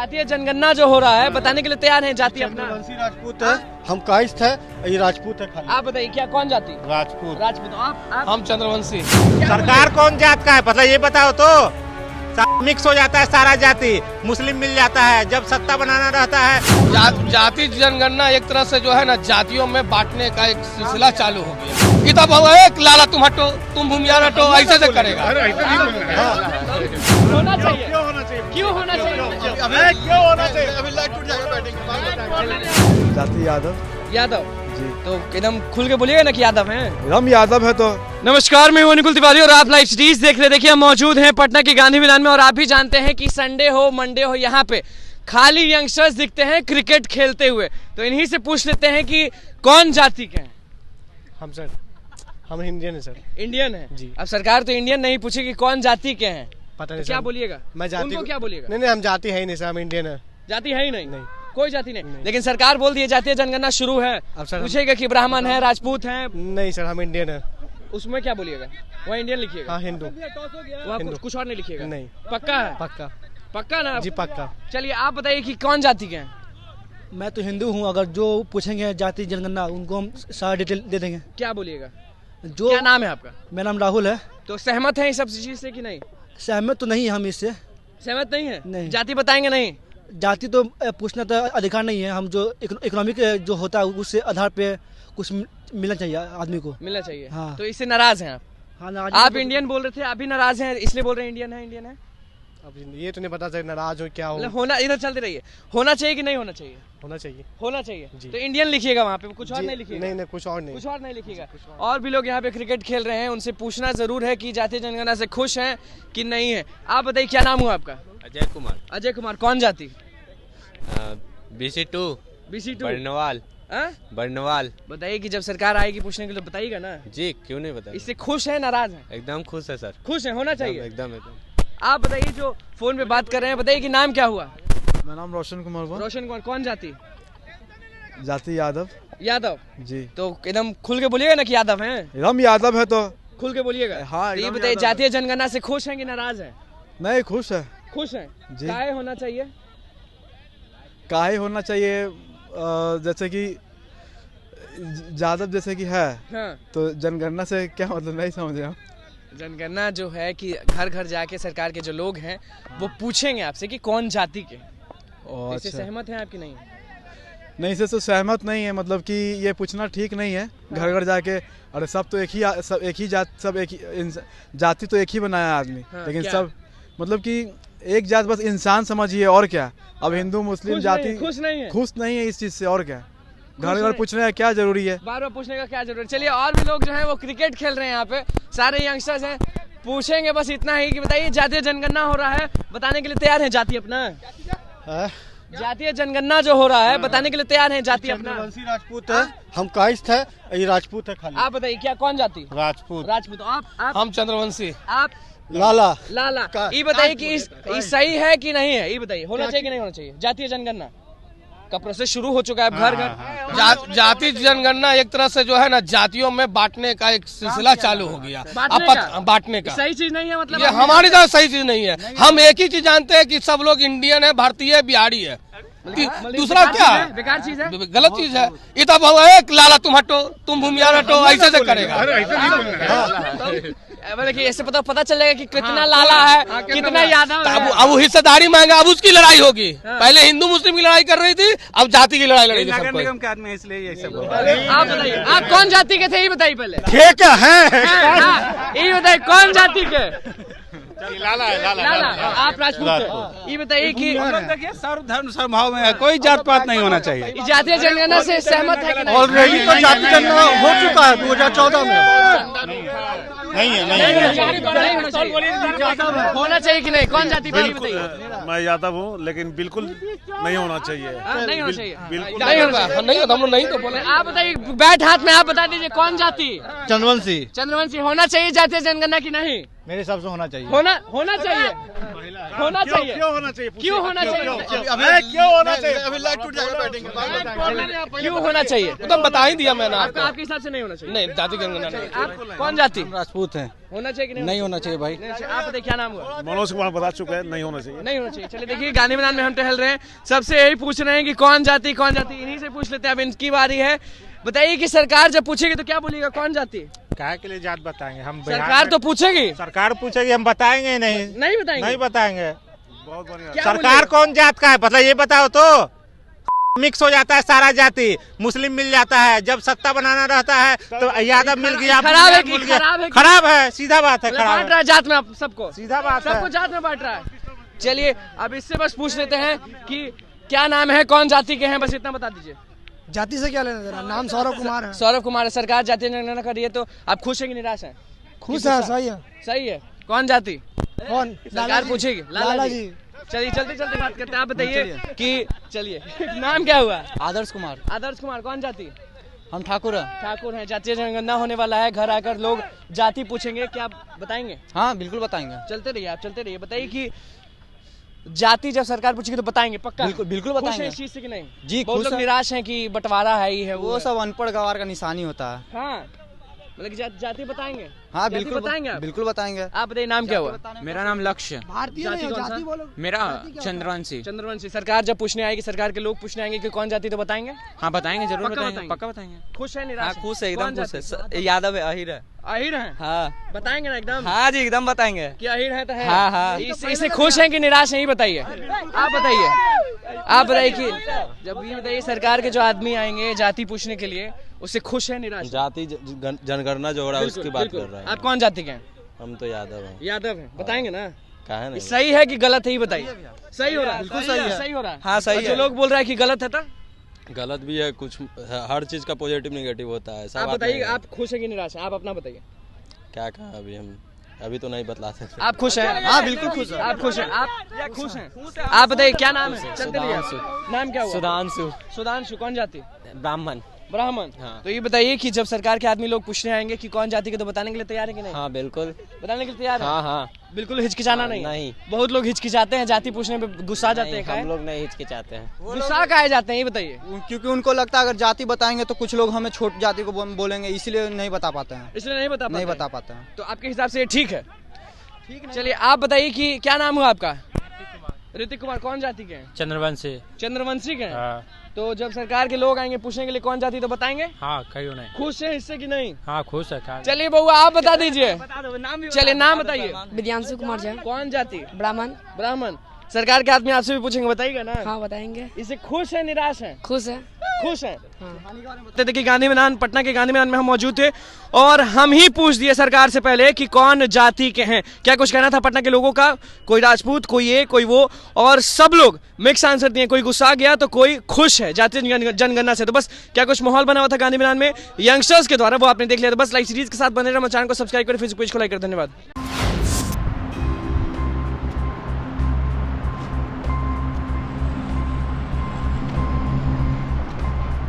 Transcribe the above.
जातीय जनगणना जो हो रहा है बताने के लिए तैयार हैं जाति अपना? चंद्रवंशी राजपूत है, हम काइस्ट है, ये राजपूत है खाली। आप बताइए क्या कौन जाति? राजपूत। राजपूत। आप? हम चंद्रवंशी। सरकार कौन जात का है पता ये बताओ तो। मिक्स हो जाता है सारा जाति, मुस्लिम मिल जाता है जब सत्ता बनाना रहता है। जाति जनगणना एक तरह से जो है ना जातियों में बांटने का एक सिलसिला चालू हो गया। किताब एक लाला तुम हटो, तुम भूमियार हटो, ऐसे से करेगा। होना चाहिए। क्यों होना चाहिए? क्यों होना चाहिए? अभी लाइट टूट जाएगा बैटिंग। जाति यादव। यादव जी। तो एकदम खुल के बोलिएगा ना कि यादव हैं। हम यादव है तो। नमस्कार, मैं हूं अनुकुल तिवारी और आप लाइव सीरीज देख रहे हैं। देखिए हम मौजूद हैं पटना के गांधी मैदान में और आप भी जानते हैं कि संडे हो मंडे हो यहाँ पे खाली यंगस्टर्स दिखते हैं क्रिकेट खेलते हुए। तो इन्हीं से पूछ लेते हैं कि कौन जाति के हैं? हम इंडियन है सर। इंडियन है जी। अब सरकार तो इंडियन नहीं पूछेगी कौन जाति के हैं, पता तो नहीं क्या सर। बोलिएगा? मैं जाति उनको को- क्या बोलिएगा? नहीं हम जाति है ही नहीं सर, हम इंडियन है। जाति है ही नहीं, नहीं। कोई जाति नहीं। लेकिन सरकार बोल दी है जातीय जनगणना शुरू है, अब सर पूछेगा कि ब्राह्मण है, राजपूत है, नहीं सर, हम इंडियन है। उसमें क्या बोलिएगा? वहाँ इंडियन लिखिएगा, हाँ हिंदू। वहाँ हिंदू। कुछ और नहीं लिखिएगा? नहीं। पक्का है? पक्का। पक्का ना? जी पक्का। चलिए आप बताइए कि कौन जाति के हैं? मैं तो हिंदू हूँ, अगर जो पूछेंगे जाति जनगणना उनको हम सारा डिटेल दे देंगे। क्या बोलिएगा? जो क्या नाम है आपका? मेरा नाम राहुल है। तो सहमत है इस सब चीज से कि नहीं? सहमत तो नहीं हम इससे। सहमत नहीं है? नहीं। जाति बताएंगे नहीं? जाति तो पूछना तो अधिकार नहीं है। हम जो इकोनॉमिक जो होता है उससे आधार पे कुछ मिलना चाहिए आदमी को। मिलना चाहिए। हाँ। तो इससे नाराज हैं आप? हाँ, नाराज आप तो- इंडियन बोल रहे थे, आप भी नाराज हैं इसलिए बोल रहे हैं इंडियन है, इंडियन है। अब ये तो नहीं पता सर, नाराज हो क्या हो। मतलब होना, इधर चलते रहिए। होना चाहिए कि नहीं होना चाहिए? होना चाहिए। होना चाहिए। जी। तो इंडियन लिखिएगा वहाँ पे, कुछ और जी, नहीं लिखिएगा? नहीं कुछ और नहीं। कुछ और नहीं लिखिएगा। और भी लोग यहाँ पे क्रिकेट खेल रहे हैं, उनसे पूछना जरूर है कि जातीय जनगणना से खुश हैं कि नहीं है। आप बताइए क्या नाम हुआ आपका? अजय कुमार। अजय कुमार। कौन जाति? BC2 BC2। बर्नवाल। हाँ? बर्नवाल बताइए कि जब सरकार आएगी पूछने के लिए बताइएगा ना। जी, क्यों नहीं बता। इससे खुश है नाराज है? एकदम खुश है सर। खुश है, होना चाहिए। एकदम। आप बताइए जो फोन पे बात कर रहे हैं, बताइए कि नाम क्या हुआ? मेरा नाम रोशन कुमार हुआ। रोशन कुमार। कौन जाति? जाति यादव। यादव। जी। तो एकदम खुल के बोलिएगा ना कि यादव हैं। हम यादव है तो। खुल के बोलिएगा। हाँ, तो ये एकदम बताइए यादव जातीय जनगणना से खुश हैं कि नाराज हैं? नहीं, खुश है। खुश हैं। जी। काहे होना चाहिए? काहे होना चाहिए? जैसे कि यादव जैसे कि है हाँ। तो जनगणना से क्या मतलब, नहीं समझे हम। जनगणना जो है कि घर घर जाके सरकार के जो लोग हैं वो पूछेंगे आपसे कि कौन जाति के। तो इससे अच्छा। सहमत हैं आप कि नहीं? नहीं, इससे तो सहमत नहीं है। मतलब कि ये पूछना ठीक नहीं है घर घर जाके। अरे सब तो एक ही जात, सब एक ही जाति तो एक ही बनाया आदमी। हाँ, लेकिन क्या? सब मतलब कि एक जात बस इंसान समझिए, और क्या। अब हिंदू मुस्लिम खुश जाति नहीं, खुश नहीं है? खुश नहीं है इस चीज से, और क्या। घर घर नहीं। पूछने का क्या जरूरी है? बार बार पूछने का क्या जरूरत है? चलिए और भी लोग जो हैं वो क्रिकेट खेल रहे हैं यहाँ पे, सारे यंगस्टर्स हैं। पूछेंगे बस इतना ही कि बताइए जातीय जनगणना हो रहा है, बताने के लिए तैयार है जाति अपना? जातीय जनगणना जो हो रहा है बताने के लिए तैयार है जाति अपना? चंद्रवंशी राजपूत है, हम काइस्ट है, ये राजपूत है खाली। आप बताइए क्या कौन जाति? राजपूत। राजपूत। आप? हम चंद्रवंशी। आप? लाला। लाला। ये बताइए कि इस सही है कि नहीं है? ये बताइए होना चाहिए कि नहीं होना चाहिए? जातीय जनगणना का प्रोसेस शुरू हो चुका है अब घर घर। जाति जनगणना एक तरह से जो है ना जातियों में बांटने का एक सिलसिला चालू हो गया। बांटने का सही चीज नहीं है मतलब? ये हमारी तरह सही चीज नहीं है। हम एक ही चीज जानते हैं कि सब लोग इंडियन है, भारतीय है, बिहारी है। दूसरा क्या है? बेकार चीज है, गलत चीज है। ये तो एक लाला तुम हटो, तुम भूमियार हटो, ऐसे से करेगा। देखिए ऐसे पता चल जाएगा कि कितना लाला है, कितना यादव है। अब हिस्सेदारी मांगा, अब उसकी लड़ाई होगी। पहले हिंदू मुस्लिम की लड़ाई कर रही थी, अब जाति की लड़ाई लड़ी थी। नगर निगम के आदमी इसलिए ये सब आप बताइए आप कौन जाति के थे, ये बताइए पहले। ठीक है। हाँ, ये बताइए कौन जाति के? लाला है, लाला। आप राजपूत थे। ये बताइए कि देखिए सर्व धर्म समभाव में है, कोई जात पात नहीं होना चाहिए। जातीय जनगणना से सहमत है कि नहीं? ऑलरेडी तो जाति जनगणना हो चुका है 2014 में। नहीं है, होना चाहिए कि नहीं? कौन जाति पे बताइए? मैं यादव हूँ, लेकिन बिल्कुल नहीं होना चाहिए। नहीं होना चाहिए। बिल्कुल नहीं होगा, नहीं होगा, हम लोग नहीं तो बोले। आप बताइए बैठ हाथ में, आप बता दीजिए कौन जाति? चंद्रवंशी। चंद्रवंशी। होना चाहिए जातीय जनगणना की नहीं? मेरे हिसाब से होना चाहिए। होना चाहिए। होना चाहिए, क्यों होना चाहिए? क्यों होना चाहिए? क्यों होना चाहिए? अभी लाइट टूट जाएगा बैटिंग क्यों होना चाहिए? तो बता ही दिया मैंने आपको। आपके हिसाब से नहीं होना चाहिए? नहीं, जाति जनगणना नहीं। आप कौन जाति? राजपूत हैं, होना चाहिए कि नहीं होना चाहिए भाई। नहीं चाहिए। आप बताइए क्या नाम हुआ? मनोज कुमार बता चुके हैं, नहीं होना चाहिए। नहीं होना चाहिए। चलिए देखिए, गांधी मैदान में हम टहल रहे हैं, सबसे यही पूछ रहे हैं कि कौन जाति, इन्हीं से पूछ लेते हैं। अब इनकी बारी है, बताइए कि सरकार जब पूछेगी तो क्या बोलिएगा, कौन जाति? काहे के लिए जात बताएंगे हम? सरकार तो पूछेगी, सरकार पूछेगी, हम बताएंगे नहीं, नहीं बताएंगे? नहीं बताएंगे। बहुत बढ़िया। क्या सरकार बोलिएगा? कौन जात का है पता ये बताओ तो। मिक्स हो जाता है सारा जाति, मुस्लिम मिल जाता है, जब सत्ता बनाना रहता है तो यादव मिल गया, खराब है कि मिल गया। खराब है कि- खराब है, सीधा बात है, मतलब खराब बांट है, रहा है जात में आप सबको, सीधा बात है। सबको जात में बांट रहा है। चलिए अब इससे बस पूछ लेते हैं कि क्या नाम है, कौन जाति के हैं, बस इतना बता दीजिए। जाति से क्या लेना देना? नाम सौरभ कुमार है। सौरभ कुमार है। सरकार जातीय जनगणना कर रही है तो आप खुश हैं कि निराश हैं? खुश है, सही है। सही है। कौन जाति? कौन? सरकार पूछेगी। लाला जी। चलिए चलते चलते बात करते हैं। आप बताइए कि चलिए नाम क्या हुआ? आदर्श कुमार। आदर्श कुमार। कौन जाति? हम ठाकुर हैं। ठाकुर हैं। जातीय जनगणना होने वाला है, घर आकर लोग जाति पूछेंगे, क्या आप बताएंगे? हाँ बिल्कुल बताएंगे। चलते रहिए, आप चलते रहिए। बताइए कि जाति जब सरकार पूछेगी तो बताएंगे पक्का? बिल्कुल खुश हैं बताएंगे इस चीज से कि नहीं? जी, बहुत खुश लोग हैं। निराश हैं कि बंटवारा है ही है वो है। सब अनपढ़ गवार का निशानी होता है। हाँ, मतलब कि जाति बताएंगे? हाँ जाति बिल्कुल बताएंगे आप? बिल्कुल बताएंगे। आप बताइए नाम क्या हुआ? मेरा नाम लक्ष्य। भारतीय जाति नहीं, कौन जाति सा? बोलो। मेरा चंद्रवंशी। चंद्रवंशी। सरकार जब पूछने आएगी, सरकार के लोग पूछने आएंगे कि कौन जाति, तो बताएंगे? हाँ बताएंगे, जरूर पक्का बताएंगे, बताएंगे? पक्का बताएंगे। खुश है निराश? हाँ खुश है, कौन एकदम खुश जाति? है। यादव है, अहिर है। अहिर हैं? हाँ बताएंगे ना एकदम? हाँ जी, एकदम बताएंगे। कि अहिर है तो है? हाँ, हाँ। इससे खुश हैं कि निराश हैं, ये बताइए। आप बताइए कि जब ये बताइए सरकार के जो आदमी आएंगे जाति पूछने के लिए, उससे खुश है निराश? जाति जनगणना जो हो रहा है उसकी बात कर रहा है। आप कौन जाति के हैं? हम तो यादव हैं। यादव हैं। बताएंगे ना? कहा नहीं? सही है कि गलत है, ये बताइए। सही हो रहा है? बिल्कुल सही है। सही हो रहा है। हाँ, सही और जो है। लोग बोल रहा है कि गलत है तो गलत भी है कुछ, हर चीज का पॉजिटिव निगेटिव होता है। सब आप बताइए, नहीं है। आप खुश है कि निराश है? आप अपना बताइए। क्या कहा अभी तो नहीं बतला सकते। आप खुश हैं? हाँ बिल्कुल खुश है। आप खुश हैं? आप खुश हैं? आप बताइए क्या नाम है? चलते रहिए। नाम क्या हुआ? सुधांशु। सुधांशु। कौन जाति? ब्राह्मण। ब्राह्मण। हाँ। तो ये बताइए कि जब सरकार के आदमी लोग पूछने आएंगे कि कौन जाति के, तो बताने के लिए तैयार है कि नहीं? हाँ बिल्कुल। बताने के लिए तैयार है? हाँ हाँ। बिल्कुल हिचकिचाना नहीं? नहीं। बहुत लोग हिचकिचाते हैं जाति पूछने पे, गुस्सा जाते हैं। नहीं, काहे? हम लोग नहीं हिचकिचाते हैं। गुस्सा काहे जाते हैं, ये बताइए। क्योंकि उनको लगता है अगर जाति बताएंगे तो कुछ लोग हमें छोट जाति को बोलेंगे, इसलिए नहीं बता पाते हैं। इसलिए नहीं बता पाते नहीं हैं। बता पाते हैं। तो आपके हिसाब से ये ठीक है? चलिए आप बताइए कि क्या नाम हुआ आपका? ऋतिक कुमार। कौन जाति के हैं? चंद्रवंशी। चंद्रवंशी के हैं। तो जब सरकार के लोग आएंगे पूछने के लिए कौन जाति, तो बताएंगे? हाँ क्यों नहीं। खुश है इससे कि नहीं? हाँ खुश है। चलिए बउआ आप बता दीजिए। चलिए नाम बताइए। विद्यांशु कुमार झा। कौन जाति? ब्राह्मण। ब्राह्मण। सरकार के आदमी आपसे भी पूछेंगे, बताइएगा ना? हाँ बताएंगे। इससे खुश है निराश है? खुश है। खुश है। हाँ। तो देखिए गांधी मैदान, पटना के गांधी मैदान में हम मौजूद थे और हम ही पूछ दिए सरकार से पहले कि कौन जाति के हैं। क्या कुछ कहना था पटना के लोगों का? कोई राजपूत, कोई ये, कोई वो, और सब लोग मिक्स आंसर दिए। कोई गुस्सा गया तो कोई खुश है जातीय जनगणना से। तो बस क्या कुछ माहौल बना हुआ था गांधी मैदान में यंगस्टर्स के द्वारा, वो आपने देख लिया। तो बस लाइव सीरीज के साथ बने रहे, चैनल को सब्सक्राइब करें, फेसबुक पेज को लाइक करें। धन्यवाद।